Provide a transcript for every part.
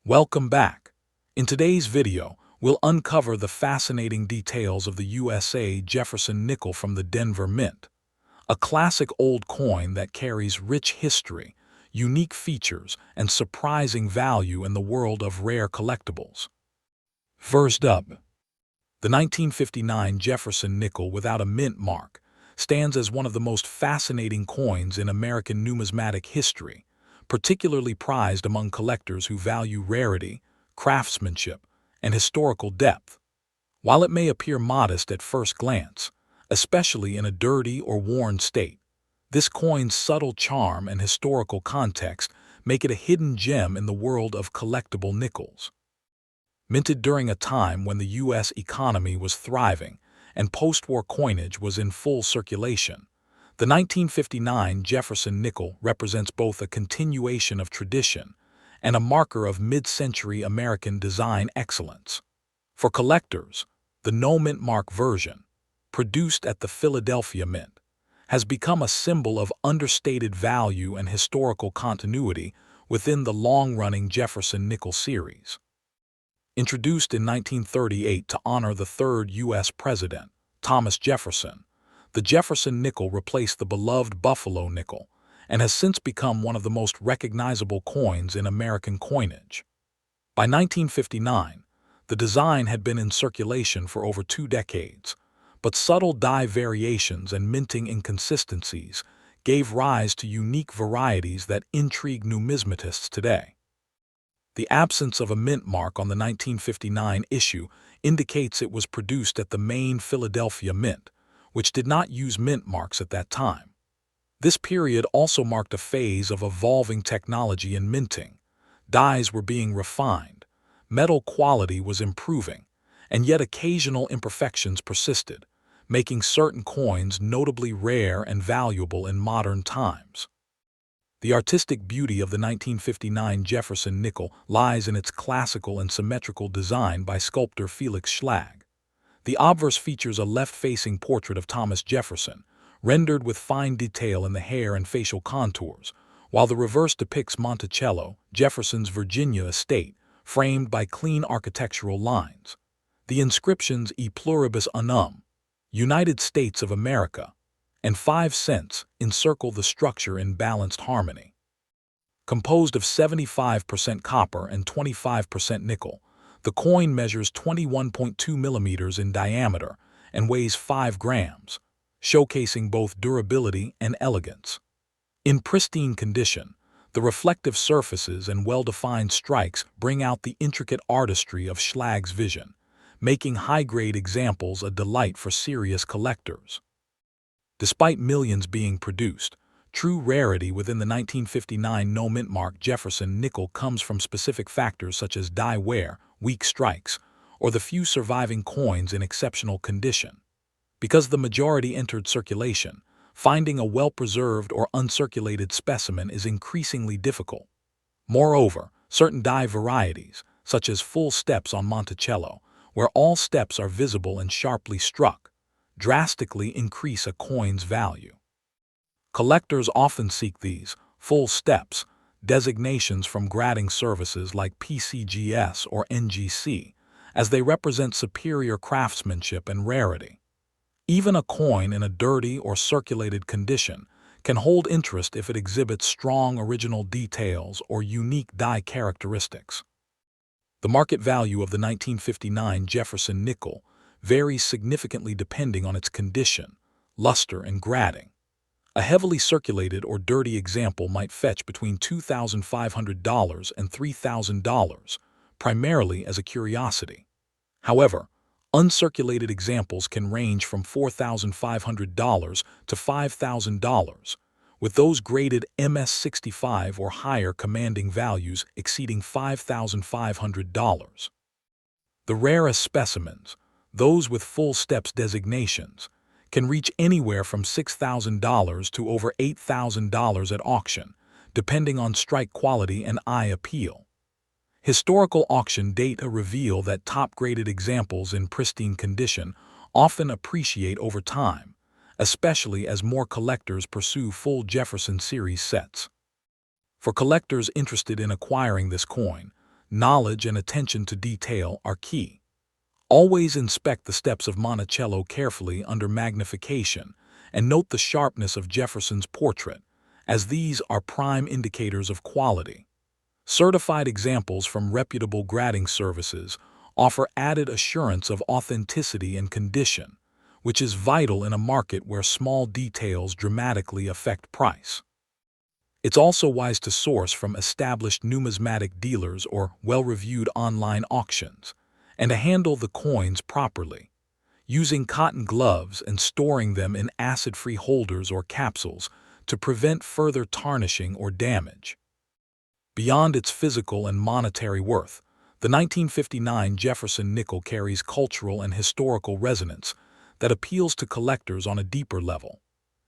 Welcome back. In today's video, we'll uncover the fascinating details of the USA Jefferson nickel from the Denver Mint, a classic old coin that carries rich history, unique features, and surprising value in the world of rare collectibles. First up, the 1959 Jefferson nickel without a mint mark stands as one of the most fascinating coins in American numismatic history, particularly prized among collectors who value rarity, craftsmanship, and historical depth. While it may appear modest at first glance, especially in a dirty or worn state, this coin's subtle charm and historical context make it a hidden gem in the world of collectible nickels. Minted during a time when the U.S. economy was thriving and post-war coinage was in full circulation, the 1959 Jefferson nickel represents both a continuation of tradition and a marker of mid-century American design excellence. For collectors, the no-mint mark version, produced at the Philadelphia Mint, has become a symbol of understated value and historical continuity within the long-running Jefferson nickel series. Introduced in 1938 to honor the third U.S. President, Thomas Jefferson, the Jefferson nickel replaced the beloved Buffalo nickel and has since become one of the most recognizable coins in American coinage. By 1959, the design had been in circulation for over 2 decades, but subtle die variations and minting inconsistencies gave rise to unique varieties that intrigue numismatists today. The absence of a mint mark on the 1959 issue indicates it was produced at the main Philadelphia Mint, which did not use mint marks at that time. This period also marked a phase of evolving technology in minting. Dies were being refined, metal quality was improving, and yet occasional imperfections persisted, making certain coins notably rare and valuable in modern times. The artistic beauty of the 1959 Jefferson nickel lies in its classical and symmetrical design by sculptor Felix Schlag. The obverse features a left-facing portrait of Thomas Jefferson, rendered with fine detail in the hair and facial contours, while the reverse depicts Monticello, Jefferson's Virginia estate, framed by clean architectural lines. The inscriptions E pluribus unum, United States of America, and 5 cents encircle the structure in balanced harmony. Composed of 75% copper and 25% nickel, the coin measures 21.2 millimeters in diameter and weighs 5 grams, showcasing both durability and elegance. In pristine condition, the reflective surfaces and well-defined strikes bring out the intricate artistry of Schlag's vision, making high-grade examples a delight for serious collectors. Despite millions being produced, true rarity within the 1959 no-mint mark Jefferson nickel comes from specific factors such as die wear, weak strikes, or the few surviving coins in exceptional condition. Because the majority entered circulation, finding a well-preserved or uncirculated specimen is increasingly difficult. Moreover, certain die varieties, such as full steps on Monticello, where all steps are visible and sharply struck, drastically increase a coin's value. Collectors often seek these full steps designations from grading services like PCGS or NGC, as they represent superior craftsmanship and rarity. Even a coin in a dirty or circulated condition can hold interest if it exhibits strong original details or unique die characteristics. The market value of the 1959 Jefferson nickel varies significantly depending on its condition, luster, and grading. A heavily circulated or dirty example might fetch between $2,500 and $3,000, primarily as a curiosity. However, uncirculated examples can range from $4,500 to $5,000, with those graded MS65 or higher commanding values exceeding $5,500. The rarest specimens, those with full steps designations, can reach anywhere from $6,000 to over $8,000 at auction, depending on strike quality and eye appeal. Historical auction data reveal that top-graded examples in pristine condition often appreciate over time, especially as more collectors pursue full Jefferson series sets. For collectors interested in acquiring this coin, knowledge and attention to detail are key. Always inspect the steps of Monticello carefully under magnification and note the sharpness of Jefferson's portrait, as these are prime indicators of quality. Certified examples from reputable grading services offer added assurance of authenticity and condition, which is vital in a market where small details dramatically affect price. It's also wise to source from established numismatic dealers or well-reviewed online auctions, and to handle the coins properly, using cotton gloves and storing them in acid-free holders or capsules to prevent further tarnishing or damage. Beyond its physical and monetary worth, the 1959 Jefferson nickel carries cultural and historical resonance that appeals to collectors on a deeper level.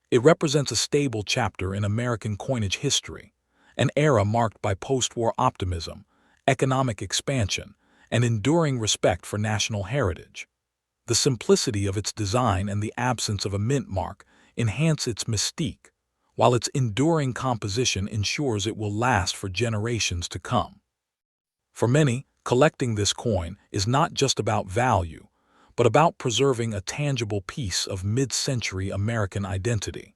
It represents a stable chapter in American coinage history, an era marked by post-war optimism, economic expansion, and enduring respect for national heritage. The simplicity of its design and the absence of a mint mark enhance its mystique, while its enduring composition ensures it will last for generations to come. For many, collecting this coin is not just about value, but about preserving a tangible piece of mid-century American identity.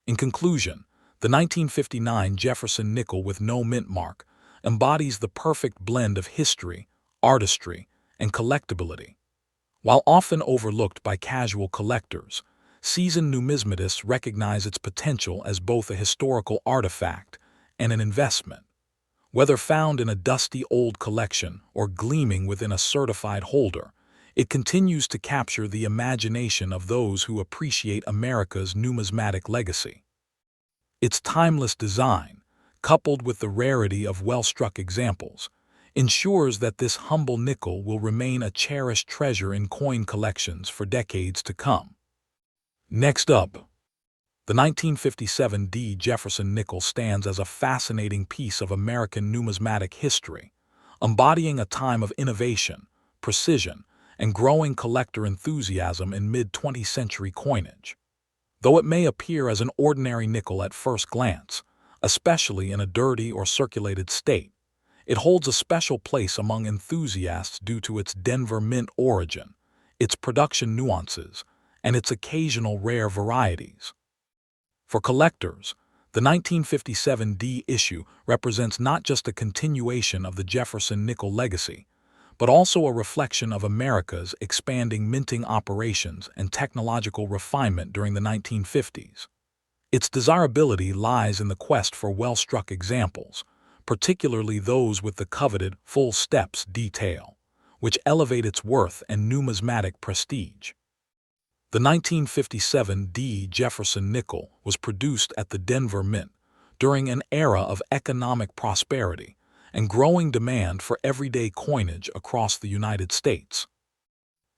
In conclusion, the 1959 Jefferson nickel with no mint mark embodies the perfect blend of history, artistry, and collectability. While often overlooked by casual collectors, seasoned numismatists recognize its potential as both a historical artifact and an investment. Whether found in a dusty old collection or gleaming within a certified holder, it continues to capture the imagination of those who appreciate America's numismatic legacy. Its timeless design, coupled with the rarity of well-struck examples, ensures that this humble nickel will remain a cherished treasure in coin collections for decades to come. Next up, the 1957 D. Jefferson nickel stands as a fascinating piece of American numismatic history, embodying a time of innovation, precision, and growing collector enthusiasm in mid-20th century coinage. Though it may appear as an ordinary nickel at first glance, especially in a dirty or circulated state, it holds a special place among enthusiasts due to its Denver Mint origin, its production nuances, and its occasional rare varieties. For collectors, the 1957 D issue represents not just a continuation of the Jefferson nickel legacy, but also a reflection of America's expanding minting operations and technological refinement during the 1950s. Its desirability lies in the quest for well-struck examples, particularly those with the coveted full steps detail, which elevate its worth and numismatic prestige. The 1957 D. Jefferson nickel was produced at the Denver Mint during an era of economic prosperity and growing demand for everyday coinage across the United States.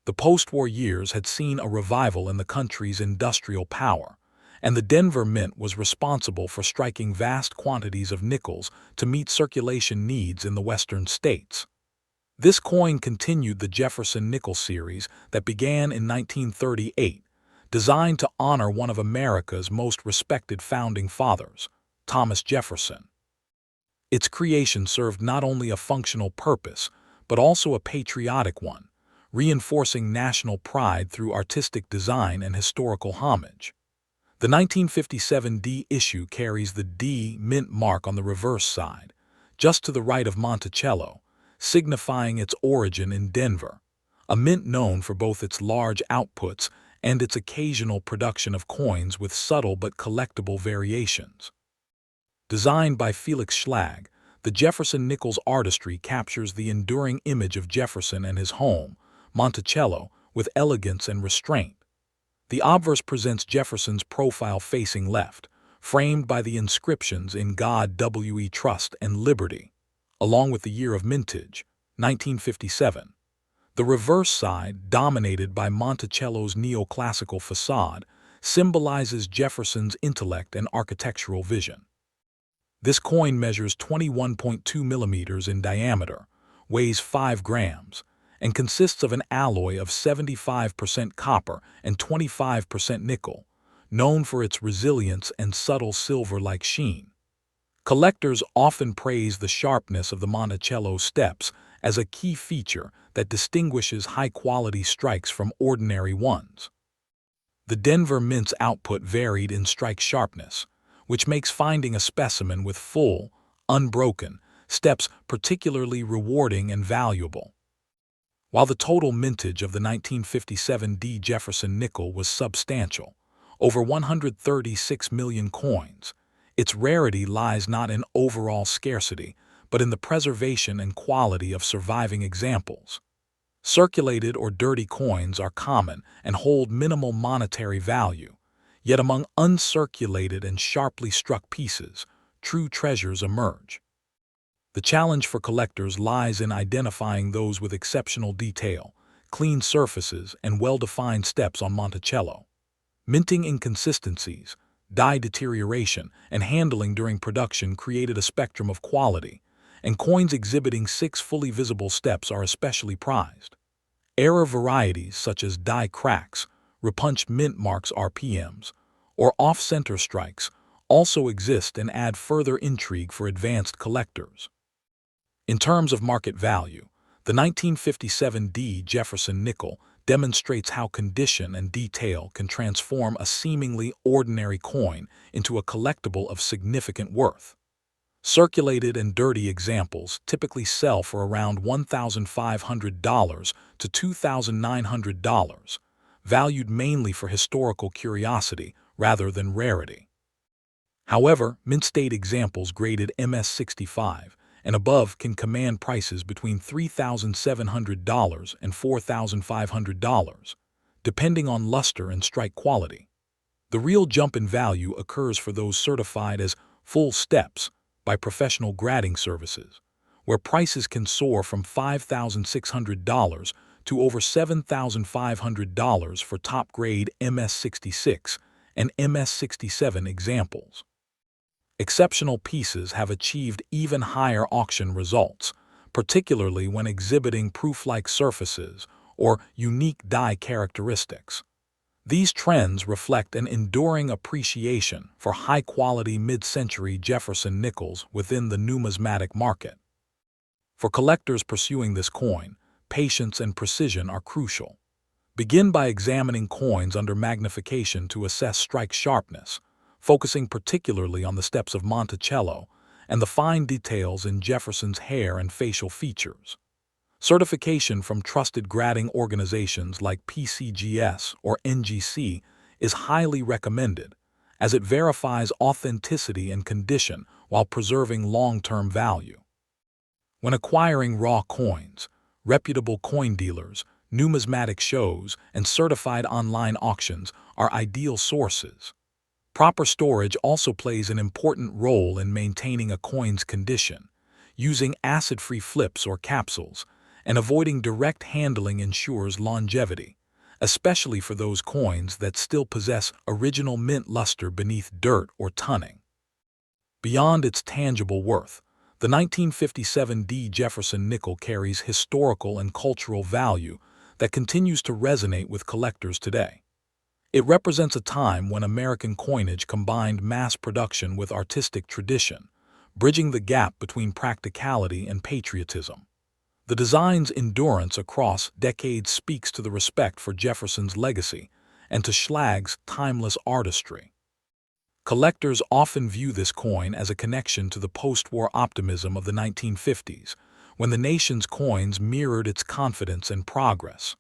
The post-war years had seen a revival in the country's industrial power, and the Denver Mint was responsible for striking vast quantities of nickels to meet circulation needs in the western states. This coin continued the Jefferson nickel series that began in 1938, designed to honor one of America's most respected founding fathers, Thomas Jefferson. Its creation served not only a functional purpose, but also a patriotic one, reinforcing national pride through artistic design and historical homage. The 1957 D issue carries the D mint mark on the reverse side, just to the right of Monticello, signifying its origin in Denver, a mint known for both its large outputs and its occasional production of coins with subtle but collectible variations. Designed by Felix Schlag, the Jefferson nickel's artistry captures the enduring image of Jefferson and his home, Monticello, with elegance and restraint. The obverse presents Jefferson's profile facing left, framed by the inscriptions "In God We Trust" and "Liberty," along with the year of mintage, 1957. The reverse side, dominated by Monticello's neoclassical facade, symbolizes Jefferson's intellect and architectural vision. This coin measures 21.2 millimeters in diameter, weighs 5 grams, and consists of an alloy of 75% copper and 25% nickel, known for its resilience and subtle silver-like sheen. Collectors often praise the sharpness of the Monticello steps as a key feature that distinguishes high-quality strikes from ordinary ones. The Denver Mint's output varied in strike sharpness, which makes finding a specimen with full, unbroken steps particularly rewarding and valuable. While the total mintage of the 1957 D. Jefferson nickel was substantial, over 136 million coins, its rarity lies not in overall scarcity, but in the preservation and quality of surviving examples. Circulated or dirty coins are common and hold minimal monetary value, yet among uncirculated and sharply struck pieces, true treasures emerge. The challenge for collectors lies in identifying those with exceptional detail, clean surfaces, and well-defined steps on Monticello. Minting inconsistencies, dye deterioration, and handling during production created a spectrum of quality, and coins exhibiting 6 fully visible steps are especially prized. Error varieties such as dye cracks, repunched mint marks RPMs, or off-center strikes also exist and add further intrigue for advanced collectors. In terms of market value, the 1957 D. Jefferson nickel demonstrates how condition and detail can transform a seemingly ordinary coin into a collectible of significant worth. Circulated and dirty examples typically sell for around $1,500 to $2,900, valued mainly for historical curiosity rather than rarity. However, mint-state examples graded MS-65 and above can command prices between $3,700 and $4,500, depending on luster and strike quality. The real jump in value occurs for those certified as full steps by professional grading services, where prices can soar from $5,600 to over $7,500 for top-grade MS-66 and MS-67 examples. Exceptional pieces have achieved even higher auction results, particularly when exhibiting proof-like surfaces or unique dye characteristics. These trends reflect an enduring appreciation for high-quality mid-century Jefferson nickels within the numismatic market. For collectors pursuing this coin, patience and precision are crucial. Begin by examining coins under magnification to assess strike sharpness, focusing particularly on the steps of Monticello and the fine details in Jefferson's hair and facial features. Certification from trusted grading organizations like PCGS or NGC is highly recommended, as it verifies authenticity and condition while preserving long-term value. When acquiring raw coins, reputable coin dealers, numismatic shows, and certified online auctions are ideal sources. Proper storage also plays an important role in maintaining a coin's condition. Using acid-free flips or capsules and avoiding direct handling ensures longevity, especially for those coins that still possess original mint luster beneath dirt or tunning. Beyond its tangible worth, the 1957 D. Jefferson nickel carries historical and cultural value that continues to resonate with collectors today. It represents a time when American coinage combined mass production with artistic tradition, bridging the gap between practicality and patriotism. The design's endurance across decades speaks to the respect for Jefferson's legacy and to Schlag's timeless artistry. Collectors often view this coin as a connection to the post-war optimism of the 1950s, when the nation's coins mirrored its confidence and progress.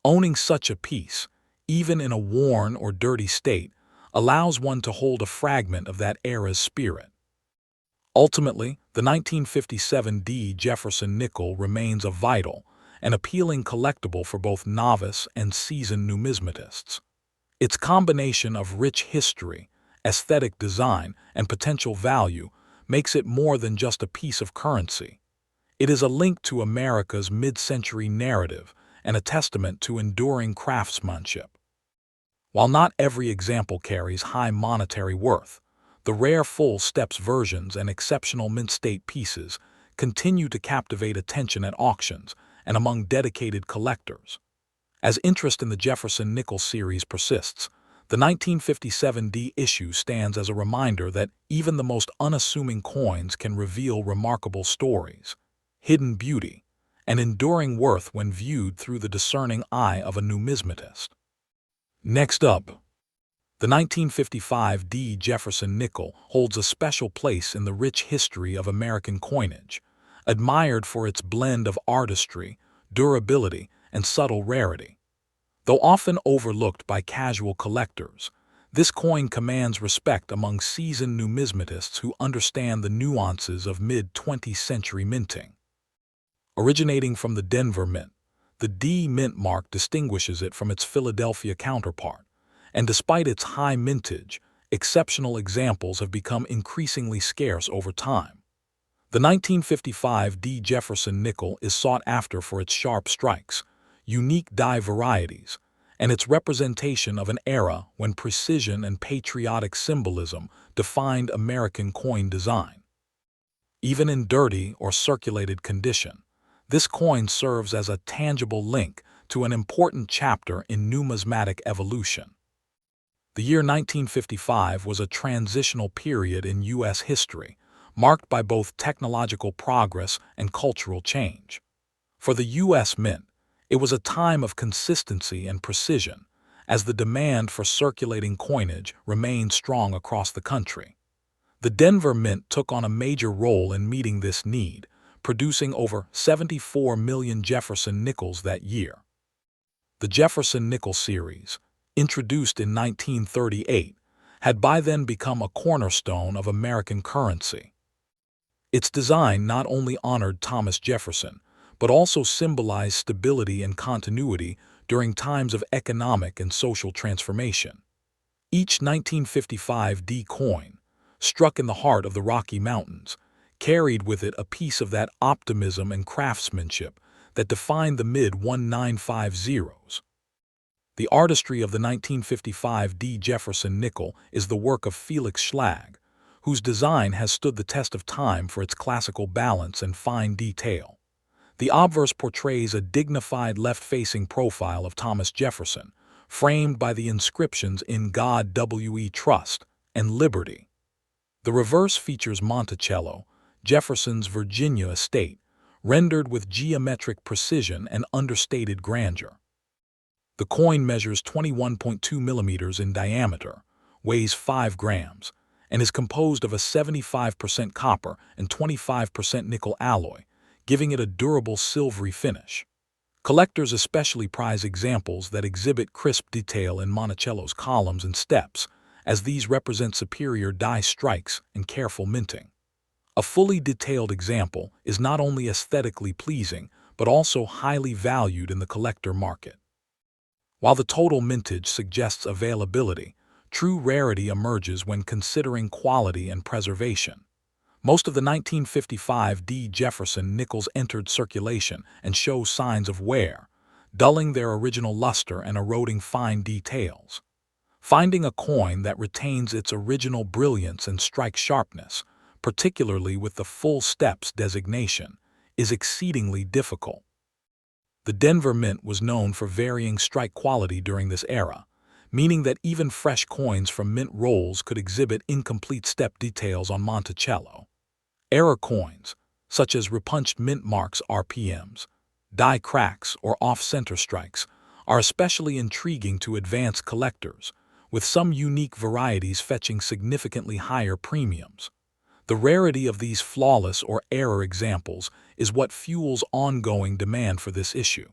Owning such a piece, even in a worn or dirty state, allows one to hold a fragment of that era's spirit. Ultimately, the 1957 D. Jefferson nickel remains a vital and appealing collectible for both novice and seasoned numismatists. Its combination of rich history, aesthetic design, and potential value makes it more than just a piece of currency. It is a link to America's mid-century narrative and a testament to enduring craftsmanship. While not every example carries high monetary worth, the rare full steps versions and exceptional mint-state pieces continue to captivate attention at auctions and among dedicated collectors. As interest in the Jefferson nickel series persists, The 1957 D issue stands as a reminder that even the most unassuming coins can reveal remarkable stories, hidden beauty, and enduring worth when viewed through the discerning eye of a numismatist. Next up, the 1955 D Jefferson nickel holds a special place in the rich history of American coinage, admired for its blend of artistry, durability, and subtle rarity. Though often overlooked by casual collectors, this coin commands respect among seasoned numismatists who understand the nuances of mid-20th century minting. Originating from the Denver Mint, the D mint mark distinguishes it from its Philadelphia counterpart, and despite its high mintage, exceptional examples have become increasingly scarce over time. The 1955 D Jefferson nickel is sought after for its sharp strikes, unique die varieties, and its representation of an era when precision and patriotic symbolism defined American coin design. Even in dirty or circulated condition, this coin serves as a tangible link to an important chapter in numismatic evolution. The year 1955 was a transitional period in U.S. history, marked by both technological progress and cultural change. For the U.S. Mint, it was a time of consistency and precision, as the demand for circulating coinage remained strong across the country. The Denver Mint took on a major role in meeting this need, producing over 74 million Jefferson nickels that year. The Jefferson nickel series, introduced in 1938, had by then become a cornerstone of American currency. Its design not only honored Thomas Jefferson, but also symbolized stability and continuity during times of economic and social transformation. Each 1955 D coin, struck in the heart of the Rocky Mountains, carried with it a piece of that optimism and craftsmanship that defined the mid-1950s. The artistry of the 1955 D Jefferson nickel is the work of Felix Schlag, whose design has stood the test of time for its classical balance and fine detail. The obverse portrays a dignified left-facing profile of Thomas Jefferson, framed by the inscriptions "In God We Trust" and "Liberty." The reverse features Monticello, Jefferson's Virginia estate, rendered with geometric precision and understated grandeur. The coin measures 21.2 millimeters in diameter, weighs 5 grams, and is composed of a 75% copper and 25% nickel alloy, giving it a durable silvery finish. Collectors especially prize examples that exhibit crisp detail in Monticello's columns and steps, as these represent superior die strikes and careful minting. A fully detailed example is not only aesthetically pleasing, but also highly valued in the collector market. While the total mintage suggests availability, true rarity emerges when considering quality and preservation. Most of the 1955 D Jefferson nickels entered circulation and show signs of wear, dulling their original luster and eroding fine details. Finding a coin that retains its original brilliance and strike sharpness, particularly with the full steps designation, is exceedingly difficult. The Denver Mint was known for varying strike quality during this era, meaning that even fresh coins from mint rolls could exhibit incomplete step details on Monticello. Error coins, such as repunched mint marks RPMs, die cracks, or off-center strikes, are especially intriguing to advanced collectors, with some unique varieties fetching significantly higher premiums. The rarity of these flawless or error examples is what fuels ongoing demand for this issue.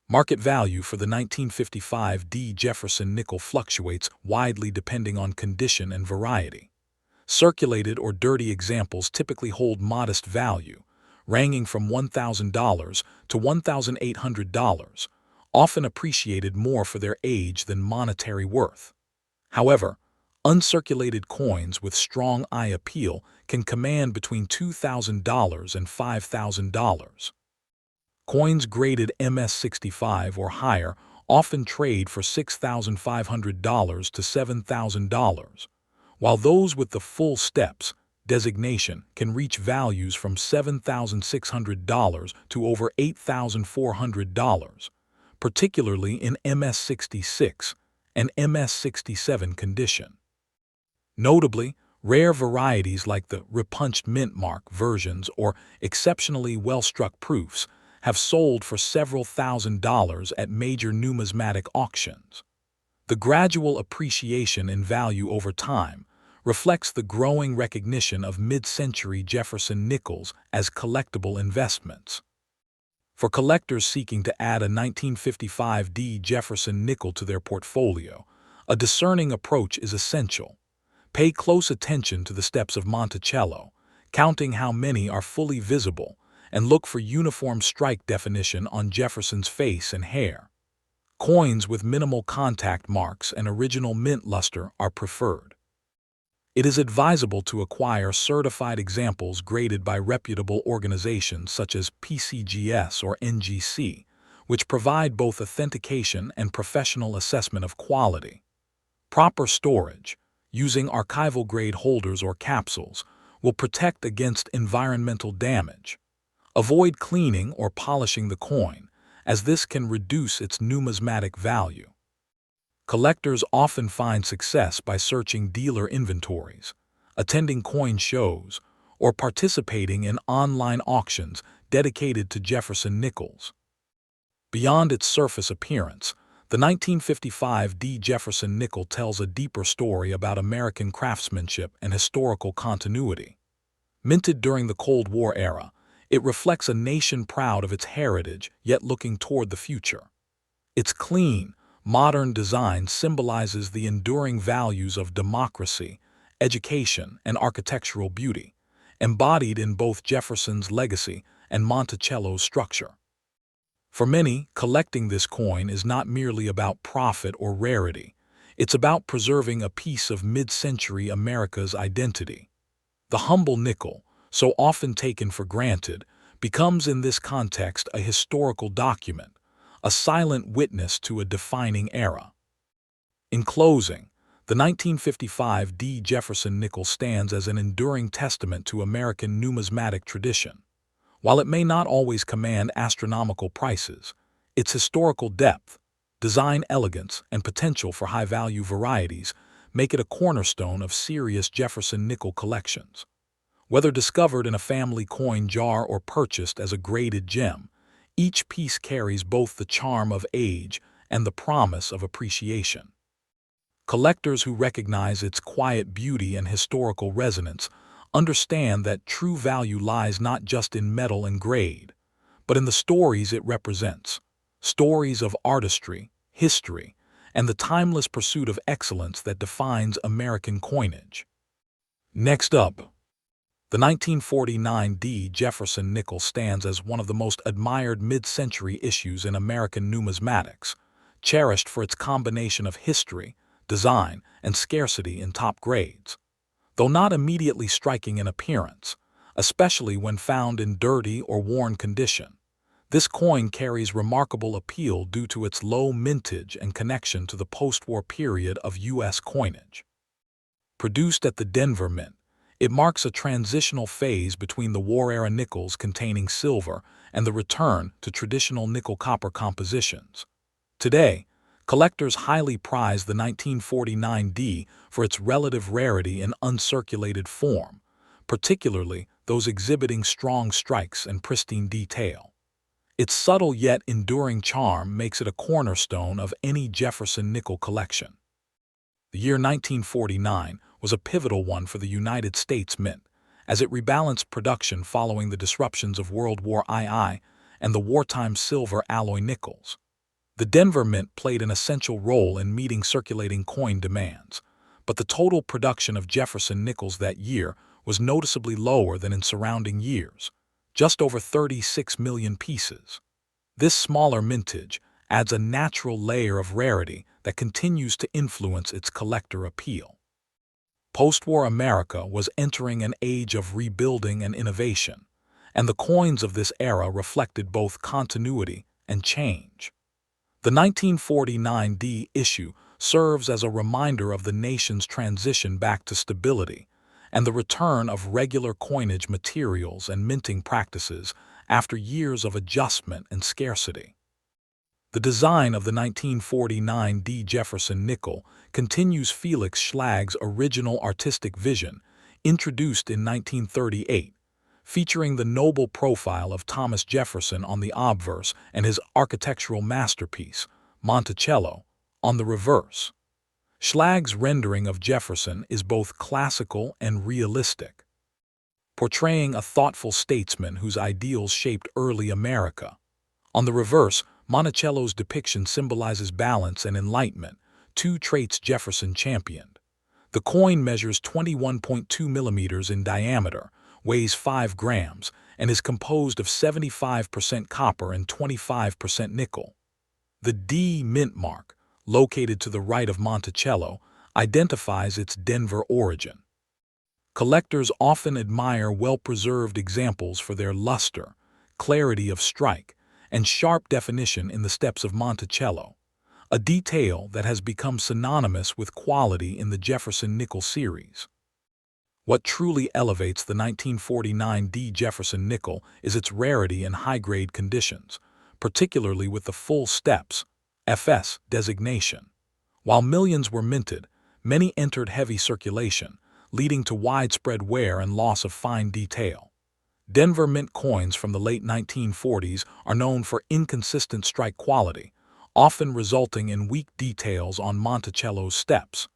Market value for the 1955 D Jefferson nickel fluctuates widely depending on condition and variety. Circulated or dirty examples typically hold modest value, ranging from $1,000 to $1,800, often appreciated more for their age than monetary worth. However, uncirculated coins with strong eye appeal can command between $2,000 and $5,000. Coins graded MS-65 or higher often trade for $6,500 to $7,000, while those with the full steps designation can reach values from $7,600 to over $8,400, particularly in MS-66 and MS-67 condition. Notably, rare varieties like the repunched mint mark versions or exceptionally well-struck proofs have sold for several $1,000s at major numismatic auctions. The gradual appreciation in value over time reflects the growing recognition of mid-century Jefferson nickels as collectible investments. For collectors seeking to add a 1955D Jefferson nickel to their portfolio, a discerning approach is essential. Pay close attention to the steps of Monticello, counting how many are fully visible, and look for uniform strike definition on Jefferson's face and hair. Coins with minimal contact marks and original mint luster are preferred. It is advisable to acquire certified examples graded by reputable organizations such as PCGS or NGC, which provide both authentication and professional assessment of quality. Proper storage, using archival-grade holders or capsules, will protect against environmental damage. Avoid cleaning or polishing the coin, as this can reduce its numismatic value. Collectors often find success by searching dealer inventories, attending coin shows, or participating in online auctions dedicated to Jefferson nickels. Beyond its surface appearance, the 1955D Jefferson nickel tells a deeper story about American craftsmanship and historical continuity. Minted during the Cold War era, it reflects a nation proud of its heritage yet looking toward the future. Its clean, modern design symbolizes the enduring values of democracy, education, and architectural beauty, embodied in both Jefferson's legacy and Monticello's structure. For many, collecting this coin is not merely about profit or rarity. It's about preserving a piece of mid-century America's identity. The humble nickel, so often taken for granted, becomes in this context a historical document, a silent witness to a defining era. In closing, the 1955D Jefferson nickel stands as an enduring testament to American numismatic tradition. While it may not always command astronomical prices, its historical depth, design elegance, and potential for high-value varieties make it a cornerstone of serious Jefferson nickel collections. Whether discovered in a family coin jar or purchased as a graded gem, each piece carries both the charm of age and the promise of appreciation. Collectors who recognize its quiet beauty and historical resonance understand that true value lies not just in metal and grade, but in the stories it represents, stories of artistry, history, and the timeless pursuit of excellence that defines American coinage. Next up, the 1949D Jefferson nickel stands as one of the most admired mid-century issues in American numismatics, cherished for its combination of history, design, and scarcity in top grades. Though not immediately striking in appearance, especially when found in dirty or worn condition, this coin carries remarkable appeal due to its low mintage and connection to the post-war period of U.S. coinage. Produced at the Denver Mint, it marks a transitional phase between the war-era nickels containing silver and the return to traditional nickel-copper compositions. Today, collectors highly prize the 1949D for its relative rarity in uncirculated form, particularly those exhibiting strong strikes and pristine detail. Its subtle yet enduring charm makes it a cornerstone of any Jefferson nickel collection. The year 1949 was a pivotal one for the United States Mint, as it rebalanced production following the disruptions of World War II and the wartime silver alloy nickels. The Denver Mint played an essential role in meeting circulating coin demands, but the total production of Jefferson nickels that year was noticeably lower than in surrounding years, just over 36 million pieces. This smaller mintage adds a natural layer of rarity that continues to influence its collector appeal. Post-war America was entering an age of rebuilding and innovation, and the coins of this era reflected both continuity and change. The 1949D issue serves as a reminder of the nation's transition back to stability and the return of regular coinage materials and minting practices after years of adjustment and scarcity. The design of the 1949 D. Jefferson nickel continues Felix Schlag's original artistic vision, introduced in 1938, featuring the noble profile of Thomas Jefferson on the obverse and his architectural masterpiece, Monticello, on the reverse. Schlag's rendering of Jefferson is both classical and realistic, portraying a thoughtful statesman whose ideals shaped early America. On the reverse, Monticello's depiction symbolizes balance and enlightenment, two traits Jefferson championed. The coin measures 21.2 millimeters in diameter, weighs 5 grams, and is composed of 75% copper and 25% nickel. The D mint mark, located to the right of Monticello, identifies its Denver origin. Collectors often admire well-preserved examples for their luster, clarity of strike, and sharp definition in the steps of Monticello, a detail that has become synonymous with quality in the Jefferson nickel series. What truly elevates the 1949 D. Jefferson nickel is its rarity and high-grade conditions, particularly with the full steps, FS designation. While millions were minted, many entered heavy circulation, leading to widespread wear and loss of fine detail. Denver mint coins from the late 1940s are known for inconsistent strike quality, often resulting in weak details on Monticello's steps.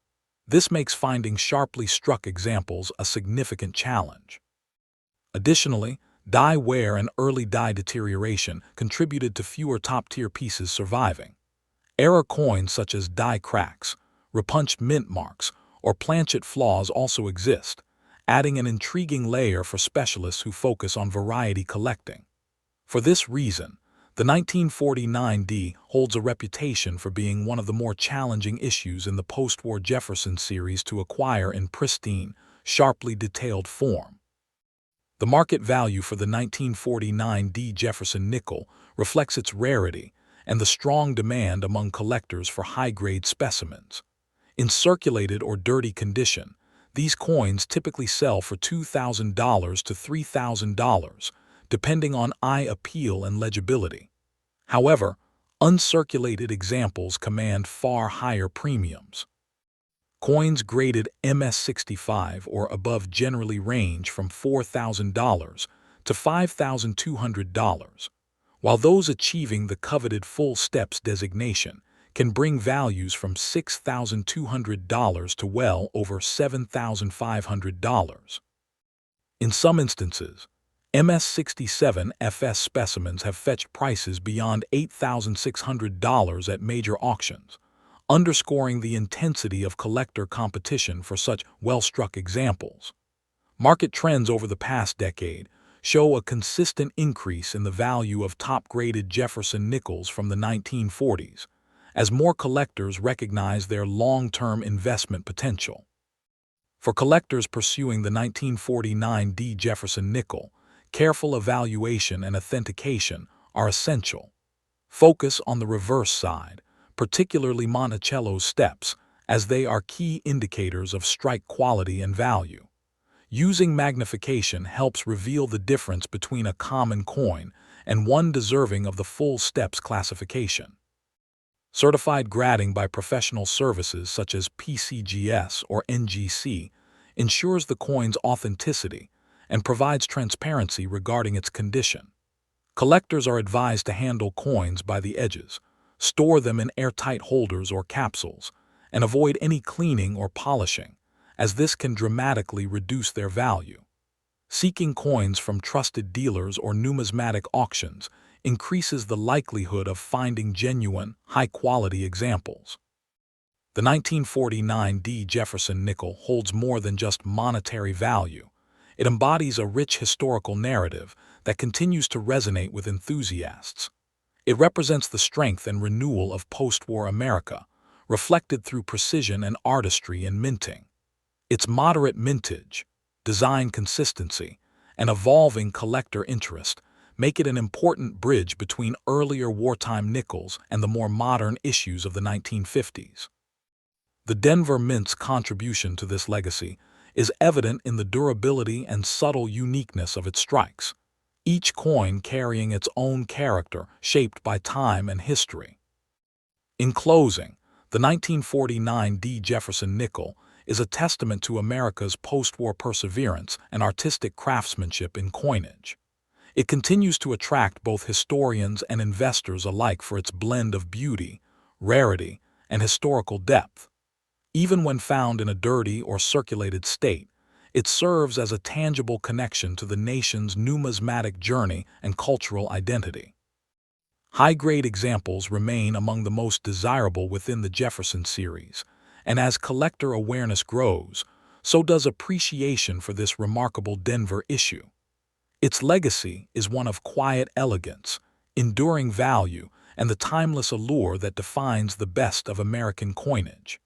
This makes finding sharply struck examples a significant challenge. Additionally, die wear and early die deterioration contributed to fewer top-tier pieces surviving. Error coins such as die cracks, repunched mint marks, or planchet flaws also exist, adding an intriguing layer for specialists who focus on variety collecting. For this reason, the 1949 D holds a reputation for being one of the more challenging issues in the post-war Jefferson series to acquire in pristine, sharply detailed form. The market value for the 1949 D Jefferson nickel reflects its rarity and the strong demand among collectors for high-grade specimens. In circulated or dirty condition, these coins typically sell for $2,000 to $3,000, depending on eye appeal and legibility. However, uncirculated examples command far higher premiums. Coins graded MS65 or above generally range from $4,000 to $5,200, while those achieving the coveted full steps designation can bring values from $6,200 to well over $7,500. In some instances, MS67 FS specimens have fetched prices beyond $8,600 at major auctions, underscoring the intensity of collector competition for such well-struck examples. Market trends over the past decade show a consistent increase in the value of top-graded Jefferson nickels from the 1940s, as more collectors recognize their long-term investment potential. For collectors pursuing the 1949 D Jefferson nickel, careful evaluation and authentication are essential. Focus on the reverse side, particularly Monticello's steps, as they are key indicators of strike quality and value. Using magnification helps reveal the difference between a common coin and one deserving of the full steps classification. Certified grading by professional services such as PCGS or NGC ensures the coin's authenticity and provides transparency regarding its condition. Collectors are advised to handle coins by the edges, store them in airtight holders or capsules, and avoid any cleaning or polishing, as this can dramatically reduce their value. Seeking coins from trusted dealers or numismatic auctions increases the likelihood of finding genuine, high-quality examples. The 1949 D Jefferson nickel holds more than just monetary value. It embodies a rich historical narrative that continues to resonate with enthusiasts. It represents the strength and renewal of post-war America, reflected through precision and artistry in minting. Its moderate mintage, design consistency, and evolving collector interest make it an important bridge between earlier wartime nickels and the more modern issues of the 1950s. The Denver Mint's contribution to this legacy is evident in the durability and subtle uniqueness of its strikes, each coin carrying its own character shaped by time and history. In closing, the 1949 D. Jefferson nickel is a testament to America's post-war perseverance and artistic craftsmanship in coinage. It continues to attract both historians and investors alike for its blend of beauty, rarity, and historical depth. Even when found in a dirty or circulated state, it serves as a tangible connection to the nation's numismatic journey and cultural identity. High-grade examples remain among the most desirable within the Jefferson series, and as collector awareness grows, so does appreciation for this remarkable Denver issue. Its legacy is one of quiet elegance, enduring value, and the timeless allure that defines the best of American coinage.